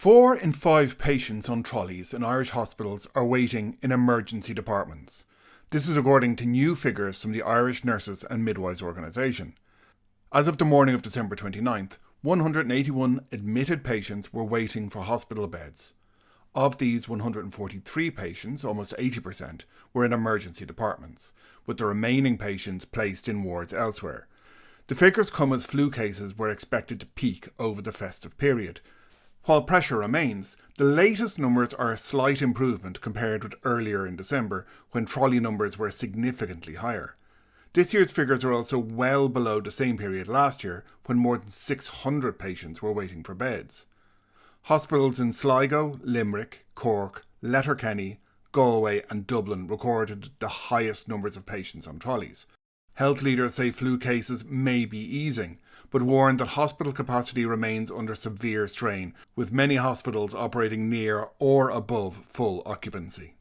4 in 5 patients on trolleys in Irish hospitals are waiting in emergency departments. This is according to new figures from the Irish Nurses and Midwives organisation. As of the morning of December 29th, 181 admitted patients were waiting for hospital beds. Of these, 143 patients, almost 80%, were in emergency departments, with the remaining patients placed in wards elsewhere. The figures come as flu cases were expected to peak over the festive period. While pressure remains, the latest numbers are a slight improvement compared with earlier in December, when trolley numbers were significantly higher. This year's figures are also well below the same period last year, when more than 600 patients were waiting for beds. Hospitals in Sligo, Limerick, Cork, Letterkenny, Galway and Dublin recorded the highest numbers of patients on trolleys. Health leaders say flu cases may be easing, but warn that hospital capacity remains under severe strain, with many hospitals operating near or above full occupancy.